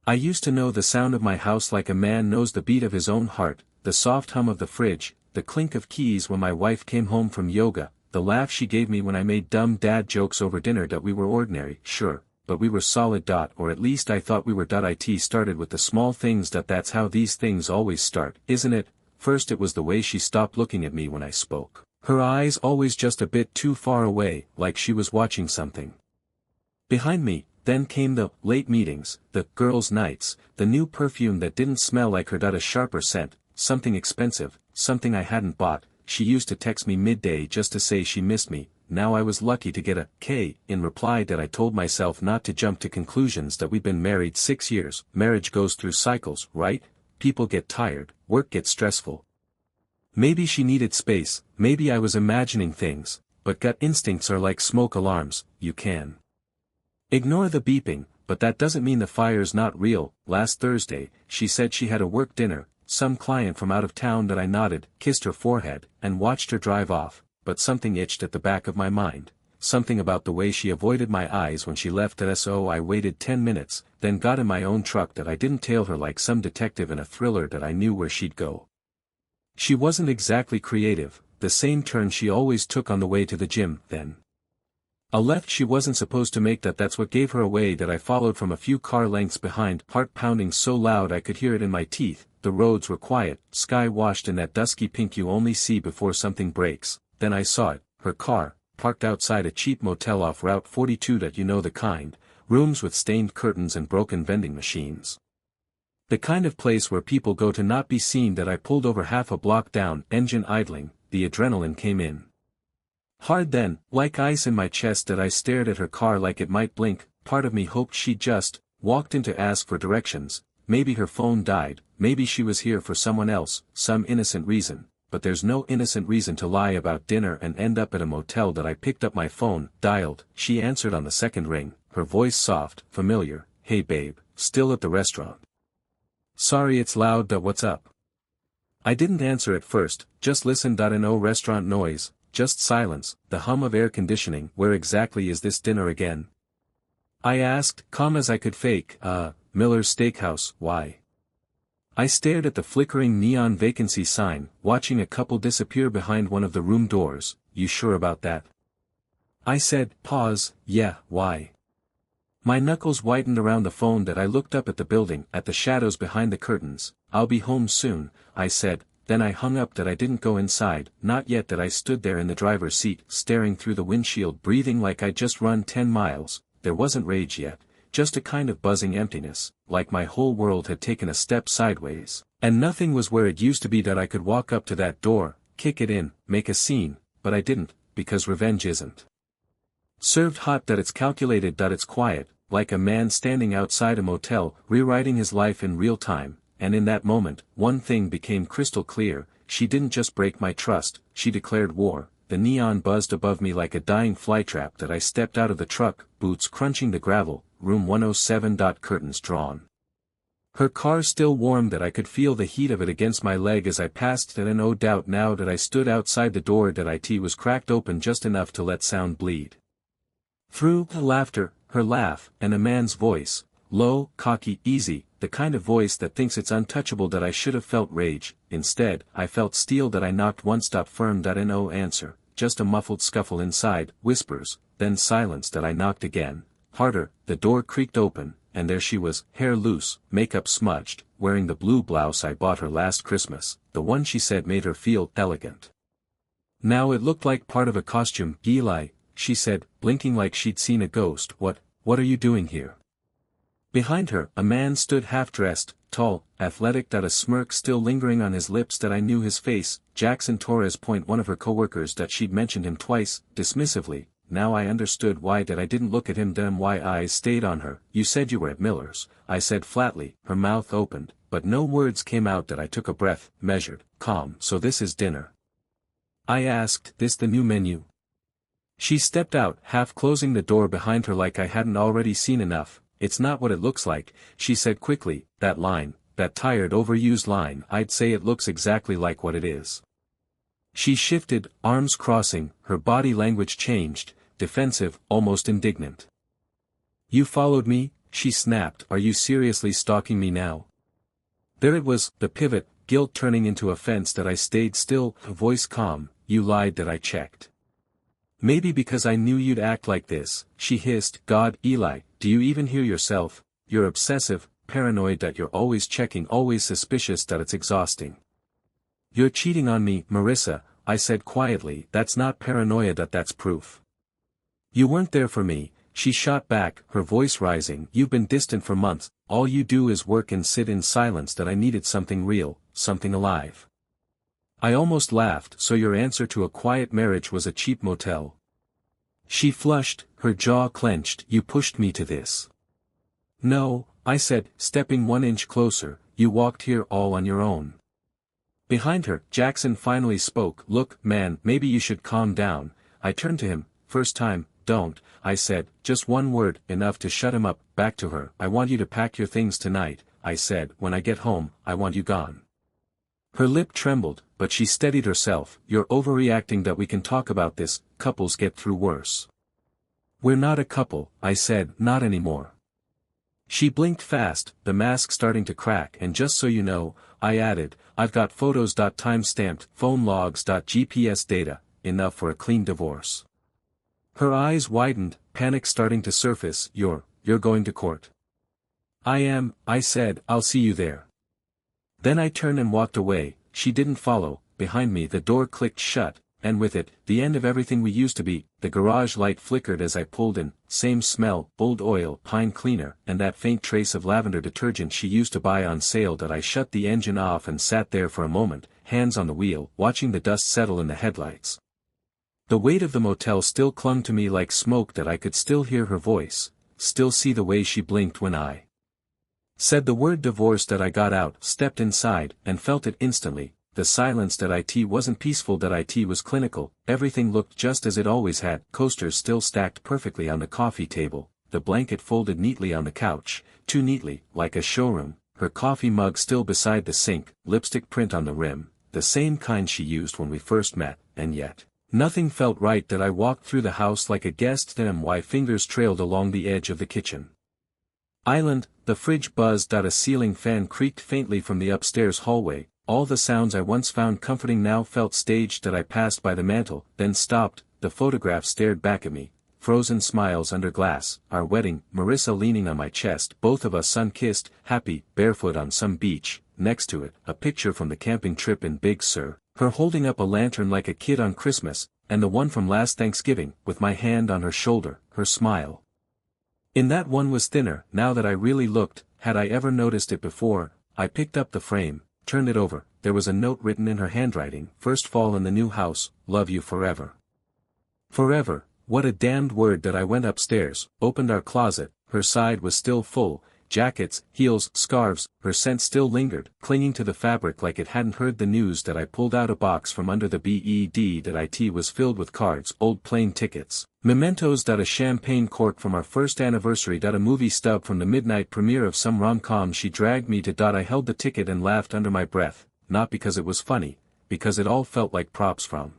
I used to know the sound of my house like a man knows the beat of his own heart, the soft hum of the fridge, the clink of keys when my wife came home from yoga, the laugh she gave me when I made dumb dad jokes over dinner. That we were ordinary, sure, but we were solid. Or at least I thought we were. It started with the small things. That's how these things always start, isn't it? First it was the way she stopped looking at me when I spoke. Her eyes always just a bit too far away, like she was watching something behind me. Then came the late meetings, the girls' nights, the new perfume that didn't smell like her. A sharper scent, something expensive, something I hadn't bought. She used to text me midday just to say she missed me. Now I was lucky to get a K in reply. That I told myself not to jump to conclusions. That we'd been married 6 years. Marriage goes through cycles, right? People get tired, work gets stressful. Maybe she needed space, maybe I was imagining things, but gut instincts are like smoke alarms. You can ignore the beeping, but that doesn't mean the fire's not real. Last Thursday, she said she had a work dinner, some client from out of town. That I nodded, kissed her forehead, and watched her drive off, but something itched at the back of my mind. Something about the way she avoided my eyes when she left. So I waited 10 minutes, then got in my own truck. That I didn't tail her like some detective in a thriller. That I knew where she'd go. She wasn't exactly creative, the same turn she always took on the way to the gym. Then a left she wasn't supposed to make. That's what gave her away. That I followed from a few car lengths behind, heart pounding so loud I could hear it in my teeth. The roads were quiet, sky washed in that dusky pink you only see before something breaks. Then I saw it, her car, parked outside a cheap motel off Route 42. You know the kind, rooms with stained curtains and broken vending machines. The kind of place where people go to not be seen. That I pulled over half a block down, engine idling. The adrenaline came in hard then, like ice in my chest. That I stared at her car like it might blink. Part of me hoped she just walked in to ask for directions. Maybe her phone died, maybe she was here for someone else, some innocent reason. But there's no innocent reason to lie about dinner and end up at a motel. That I picked up my phone, dialed. She answered on the second ring, her voice soft, familiar. Hey babe, still at the restaurant? Sorry it's loud. What's up? I didn't answer at first, just listened. No restaurant noise, just silence, the hum of air conditioning. Where exactly is this dinner again? I asked, calm as I could fake. Miller's Steakhouse. Why? I stared at the flickering neon vacancy sign, watching a couple disappear behind one of the room doors. You sure about that? I said, pause. Yeah, why? My knuckles whitened around the phone. That I looked up at the building, at the shadows behind the curtains. I'll be home soon, I said, then I hung up. That I didn't go inside, not yet. That I stood there in the driver's seat, staring through the windshield, breathing like I'd just run 10 miles. There wasn't rage yet, just a kind of buzzing emptiness, like my whole world had taken a step sideways, and nothing was where it used to be. That I could walk up to that door, kick it in, make a scene, but I didn't, because revenge isn't served hot. That it's calculated. It's quiet, like a man standing outside a motel, rewriting his life in real time. And in that moment, one thing became crystal clear. She didn't just break my trust, she declared war. The neon buzzed above me like a dying flytrap. That I stepped out of the truck, boots crunching the gravel, room 107. Curtains drawn. Her car still warm. That I could feel the heat of it against my leg as I passed it. And no doubt now that I stood outside the door. It was cracked open just enough to let sound bleed through. Laughter, her laugh, and a man's voice, low, cocky, easy, the kind of voice that thinks it's untouchable. That I should have felt rage, instead, I felt steel. That I knocked once. Firm. No answer, just a muffled scuffle inside, whispers, then silence. That I knocked again, harder. The door creaked open, and there she was, hair loose, makeup smudged, wearing the blue blouse I bought her last Christmas, the one she said made her feel elegant. Now it looked like part of a costume. Eli, she said, blinking like she'd seen a ghost. What are you doing here? Behind her, a man stood half-dressed, tall, athletic. A smirk still lingering on his lips. That I knew his face, Jackson Torres. One of her coworkers. That she'd mentioned him twice, dismissively. Now I understood why. That I didn't look at him. Why eyes stayed on her. You said you were at Miller's, I said flatly. Her mouth opened, but no words came out. That I took a breath, measured, calm. So this is dinner? I asked. This the new menu? She stepped out, half closing the door behind her like I hadn't already seen enough. It's not what it looks like, she said quickly. That line, that tired overused line. I'd say it looks exactly like what it is. She shifted, arms crossing, her body language changed, defensive, almost indignant. You followed me, she snapped. Are you seriously stalking me now? There it was, the pivot, guilt turning into offense that I stayed still, voice calm. You lied that I checked. Maybe because I knew you'd act like this, she hissed. God, Eli, do you even hear yourself? You're obsessive, paranoid that you're always checking, always suspicious that it's exhausting. You're cheating on me, Marissa, I said quietly. That's not paranoia, that's proof. You weren't there for me, she shot back, her voice rising. You've been distant for months, all you do is work and sit in silence. That I needed something real, something alive. I almost laughed. So your answer to a quiet marriage was a cheap motel? She flushed, her jaw clenched. You pushed me to this. No, I said, stepping 1 inch closer, you walked here all on your own. Behind her, Jackson finally spoke. Look, man, maybe you should calm down. I turned to him. First time, don't, I said, just one word, enough to shut him up. Back to her. I want you to pack your things tonight, I said. When I get home, I want you gone. Her lip trembled, but she steadied herself. You're overreacting. That we can talk about this, couples get through worse. We're not a couple, I said. Not anymore. She blinked fast, the mask starting to crack. And just so you know, I added, I've got photos. Time-stamped, phone logs. GPS data, enough for a clean divorce. Her eyes widened, panic starting to surface. You're going to court? I am, I said. I'll see you there. Then I turned and walked away. She didn't follow. Behind me the door clicked shut, and with it, the end of everything we used to be. The garage light flickered as I pulled in, same smell, old oil, pine cleaner, and that faint trace of lavender detergent she used to buy on sale. That I shut the engine off and sat there for a moment, hands on the wheel, watching the dust settle in the headlights. The weight of the motel still clung to me like smoke. That I could still hear her voice, still see the way she blinked when I said the word divorce. That I got out, stepped inside, and felt it instantly. The silence. That it wasn't peaceful. That it was clinical. Everything looked just as it always had. Coasters still stacked perfectly on the coffee table, the blanket folded neatly on the couch, too neatly, like a showroom, her coffee mug still beside the sink, lipstick print on the rim, the same kind she used when we first met, and yet nothing felt right. That I walked through the house like a guest. Then my fingers trailed along the edge of the kitchen island, the fridge buzzed. A ceiling fan creaked faintly from the upstairs hallway. All the sounds I once found comforting now felt staged. That I passed by the mantel, then stopped. The photograph stared back at me, frozen smiles under glass. Our wedding, Marissa leaning on my chest, both of us sun-kissed, happy, barefoot on some beach. Next to it, a picture from the camping trip in Big Sur, her holding up a lantern like a kid on Christmas, and the one from last Thanksgiving, with my hand on her shoulder, her smile. In that one was thinner. Now that I really looked, had I ever noticed it before? I picked up the frame, turned it over. There was a note written in her handwriting. First fall in the new house, love you forever. Forever, what a damned word. That I went upstairs, opened our closet. Her side was still full, jackets, heels, scarves, her scent still lingered, clinging to the fabric like it hadn't heard the news. That I pulled out a box from under the bed. That it was filled with cards, old plane tickets, mementos. A champagne cork from our first anniversary. A movie stub from the midnight premiere of some rom-com she dragged me to. I held the ticket and laughed under my breath, not because it was funny, because it all felt like props from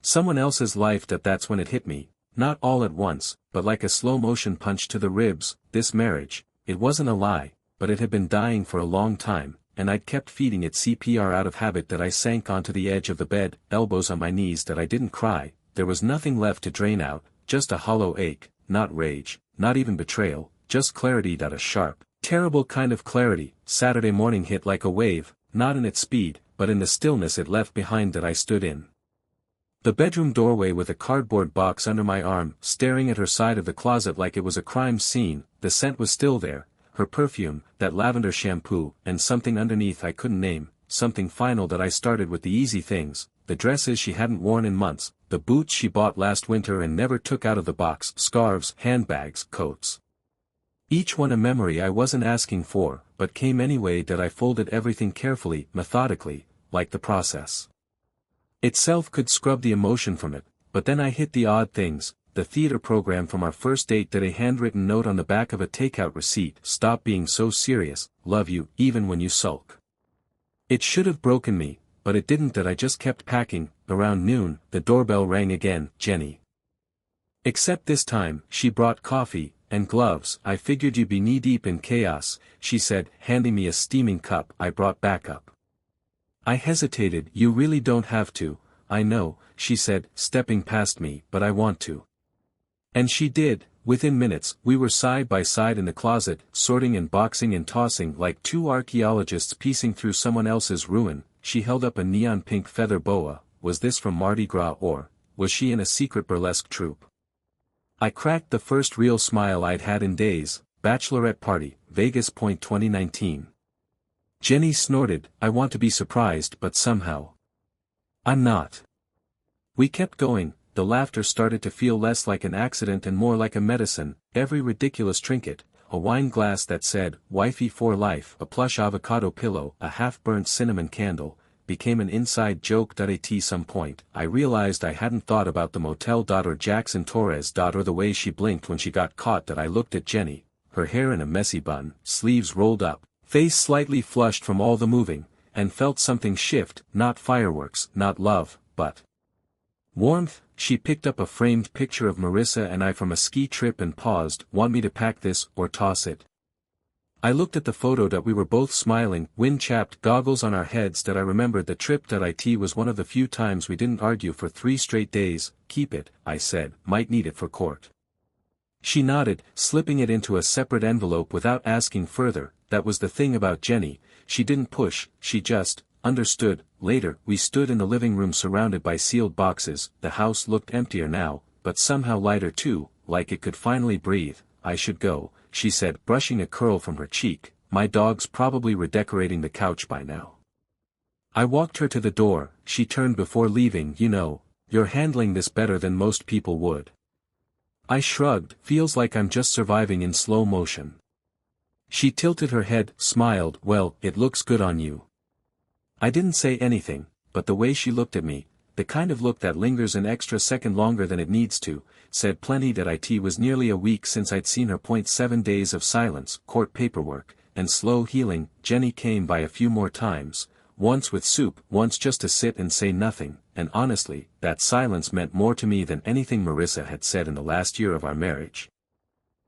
someone else's life. That's when it hit me, not all at once, but like a slow-motion punch to the ribs. This marriage, it wasn't a lie, but it had been dying for a long time, and I'd kept feeding it CPR out of habit. That I sank onto the edge of the bed, elbows on my knees. That I didn't cry, there was nothing left to drain out, just a hollow ache, not rage, not even betrayal, just clarity. A sharp, terrible kind of clarity. Saturday morning hit like a wave, not in its speed, but in the stillness it left behind. That I stood in the bedroom doorway with a cardboard box under my arm, staring at her side of the closet like it was a crime scene. The scent was still there, her perfume, that lavender shampoo, and something underneath I couldn't name, something final. That I started with the easy things, the dresses she hadn't worn in months, the boots she bought last winter and never took out of the box, scarves, handbags, coats. Each one a memory I wasn't asking for, but came anyway. That I folded everything carefully, methodically, like the process itself could scrub the emotion from it. But then I hit the odd things, the theater program from our first date. That a handwritten note on the back of a takeout receipt. Stop being so serious, love you, even when you sulk. It should have broken me, but it didn't. That I just kept packing. Around noon, the doorbell rang again. Jenny. Except this time, she brought coffee, and gloves. I figured you'd be knee-deep in chaos, she said, handing me a steaming cup I brought back up. I hesitated. You really don't have to, I know, she said, stepping past me, but I want to. And she did. Within minutes, we were side by side in the closet, sorting and boxing and tossing like two archaeologists piecing through someone else's ruin. She held up a neon pink feather boa. Was this from Mardi Gras, or was she in a secret burlesque troupe? I cracked the first real smile I'd had in days. Bachelorette party, Vegas Point 2019. Jenny snorted. I want to be surprised, but somehow I'm not. We kept going. The laughter started to feel less like an accident and more like a medicine. Every ridiculous trinket, a wine glass that said, "Wifey for life," a plush avocado pillow, a half-burnt cinnamon candle, became an inside joke. At some point, I realized I hadn't thought about the motel. Or Jackson Torres. Or the way she blinked when she got caught. That I looked at Jenny, her hair in a messy bun, sleeves rolled up, face slightly flushed from all the moving, and felt something shift. Not fireworks, not love, but warmth. She picked up a framed picture of Marissa and I from a ski trip and paused. Want me to pack this, or toss it? I looked at the photo. We were both smiling, wind-chapped, goggles on our heads. I remembered the trip. It was one of the few times we didn't argue for 3 straight days. Keep it, I said, might need it for court. She nodded, slipping it into a separate envelope without asking further. That was the thing about Jenny, she didn't push, she just understood. Later, we stood in the living room surrounded by sealed boxes. The house looked emptier now, but somehow lighter too, like it could finally breathe. I should go, she said, brushing a curl from her cheek. My dog's probably redecorating the couch by now. I walked her to the door. She turned before leaving. You know, you're handling this better than most people would. I shrugged. Feels like I'm just surviving in slow motion. She tilted her head, smiled. Well, it looks good on you. I didn't say anything, but the way she looked at me, the kind of look that lingers an extra second longer than it needs to, said plenty. It was nearly a week since I'd seen her. 7 days of silence, court paperwork, and slow healing. Jenny came by a few more times, once with soup, once just to sit and say nothing, and honestly, that silence meant more to me than anything Marissa had said in the last year of our marriage.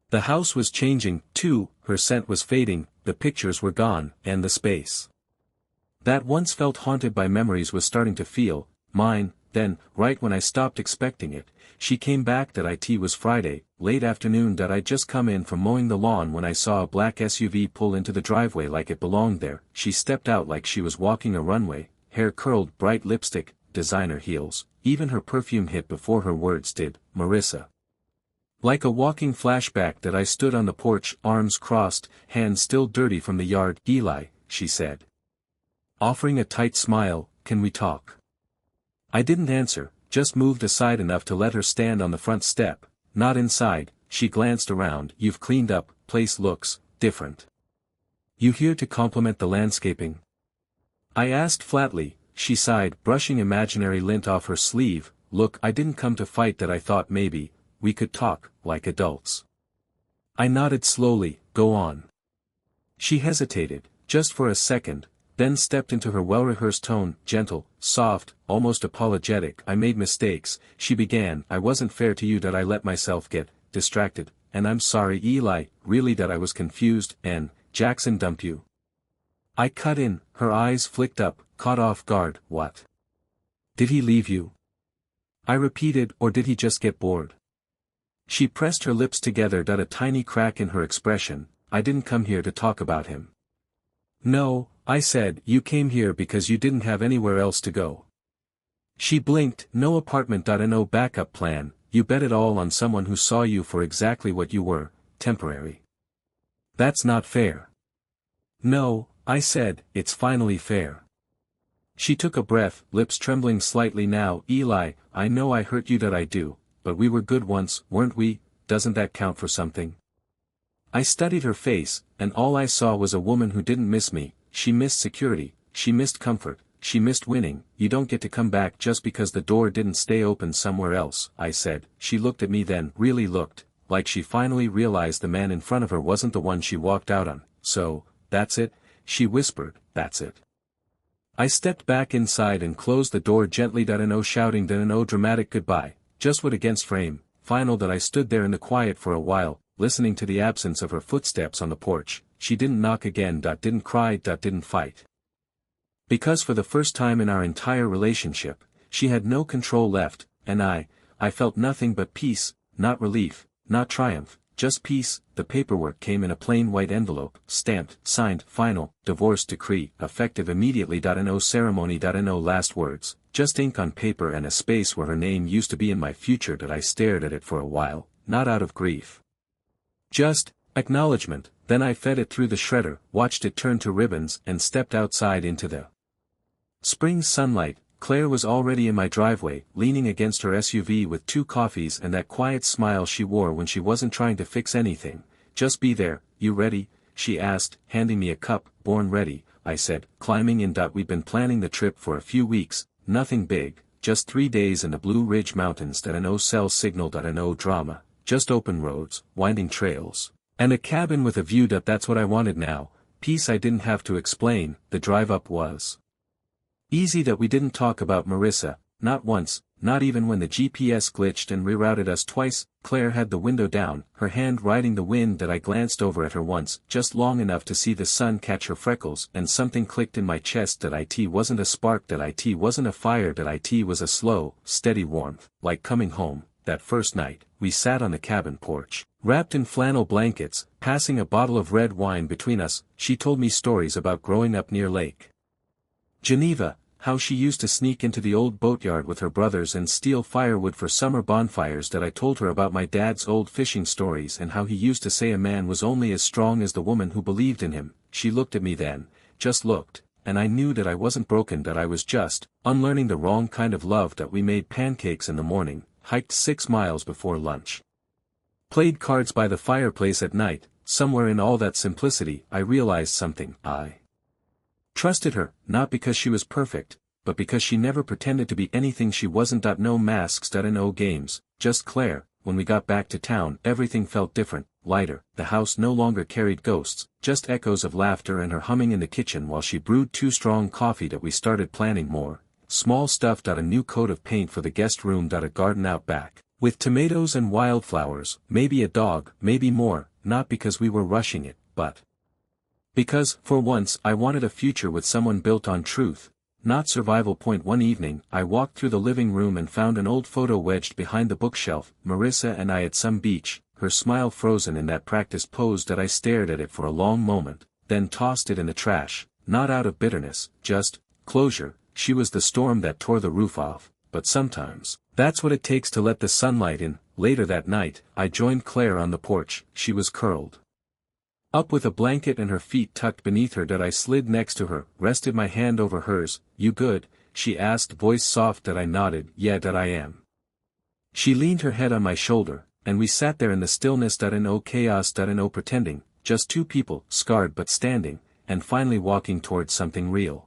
The house was changing, too. Her scent was fading, the pictures were gone, and the space that once felt haunted by memories was starting to feel mine. Then, right when I stopped expecting it, she came back. It was Friday, late afternoon. I'd just come in from mowing the lawn when I saw a black SUV pull into the driveway like it belonged there. She stepped out like she was walking a runway, hair curled, bright lipstick, designer heels, even her perfume hit before her words did. Marissa. Like a walking flashback. I stood on the porch, arms crossed, hands still dirty from the yard. Eli, she said, offering a tight smile, can we talk? I didn't answer, just moved aside enough to let her stand on the front step. Not inside. She glanced around. You've cleaned up, place looks different. You here to compliment the landscaping? I asked flatly. She sighed, brushing imaginary lint off her sleeve. Look, I didn't come to fight. I thought maybe we could talk like adults. I nodded slowly. Go on. She hesitated, just for a second, then stepped into her well-rehearsed tone, gentle, soft, almost apologetic. I made mistakes, she began. I wasn't fair to you. I let myself get distracted, and I'm sorry. Eli, really. I was confused, and Jackson dumped you. I cut in. Her eyes flicked up, caught off guard. What? Did he leave you? I repeated. Or did he just get bored? She pressed her lips together. A tiny crack in her expression. I didn't come here to talk about him. No, I said. You came here because you didn't have anywhere else to go. She blinked. No apartment. No backup plan. You bet it all on someone who saw you for exactly what you were, temporary. That's not fair. No, I said, it's finally fair. She took a breath, lips trembling slightly now. Eli, I know I hurt you. I do, but we were good once, weren't we? Doesn't that count for something? I studied her face, and all I saw was a woman who didn't miss me. She missed security, she missed comfort, she missed winning. You don't get to come back just because the door didn't stay open somewhere else, I said. She looked at me then, really looked, like she finally realized the man in front of her wasn't the one she walked out on. So, that's it, she whispered, that's it. I stepped back inside and closed the door gently. No shouting, no dramatic goodbye, just wood against frame, final. I stood there in the quiet for a while, listening to the absence of her footsteps on the porch. She didn't knock again. Didn't cry. Didn't fight. Because for the first time in our entire relationship, she had no control left, and I felt nothing but peace, not relief, not triumph, just peace. The paperwork came in a plain white envelope, stamped, signed, final, divorce decree, effective immediately. No ceremony. No last words, just ink on paper and a space where her name used to be in my future. I stared at it for a while, not out of grief. Just acknowledgement. Then I fed it through the shredder, watched it turn to ribbons, and stepped outside into the spring sunlight. Claire was already in my driveway, leaning against her SUV with 2 coffees and that quiet smile she wore when she wasn't trying to fix anything. Just be there. You ready? She asked, handing me a cup. Born ready, I said, climbing in. We'd been planning the trip for a few weeks, nothing big, just 3 days in the Blue Ridge Mountains. No cell signal. No drama, just open roads, winding trails, and a cabin with a view. That's what I wanted now. Peace. I didn't have to explain. The drive up was easy. We didn't talk about Marissa, not once, not even when the GPS glitched and rerouted us twice. Claire had the window down, her hand riding the wind. I glanced over at her once, just long enough to see the sun catch her freckles, and something clicked in my chest. It wasn't a spark. It wasn't a fire. It was a slow, steady warmth, like coming home. That first night, we sat on the cabin porch, wrapped in flannel blankets, passing a bottle of red wine between us. She told me stories about growing up near Lake Geneva, how she used to sneak into the old boatyard with her brothers and steal firewood for summer bonfires. I told her about my dad's old fishing stories and how he used to say a man was only as strong as the woman who believed in him. She looked at me then, just looked, and I knew that I wasn't broken. I was just unlearning the wrong kind of love. We made pancakes in the morning, hiked 6 miles before lunch, played cards by the fireplace at night. Somewhere in all that simplicity, I realized something. I trusted her, not because she was perfect, but because she never pretended to be anything she wasn't. No masks. No games, just Claire. When we got back to town, everything felt different, lighter. The house no longer carried ghosts, just echoes of laughter and her humming in the kitchen while she brewed 2 strong coffee. We started planning more small stuff. A new coat of paint for the guest room. A garden out back, with tomatoes and wildflowers, maybe a dog, maybe more, not because we were rushing it, but because, for once, I wanted a future with someone built on truth, not survival. One evening, I walked through the living room and found an old photo wedged behind the bookshelf, Marissa and I at some beach, her smile frozen in that practiced pose. I stared at it for a long moment, then tossed it in the trash, not out of bitterness, just closure. She was the storm that tore the roof off, but sometimes that's what it takes to let the sunlight in. Later that night, I joined Claire on the porch. She was curled up with a blanket and her feet tucked beneath her. I slid next to her, rested my hand over hers. You good? She asked, voice soft. I nodded. Yeah. I am. She leaned her head on my shoulder, and we sat there in the stillness. No chaos. No pretending, just 2 people, scarred but standing, and finally walking towards something real.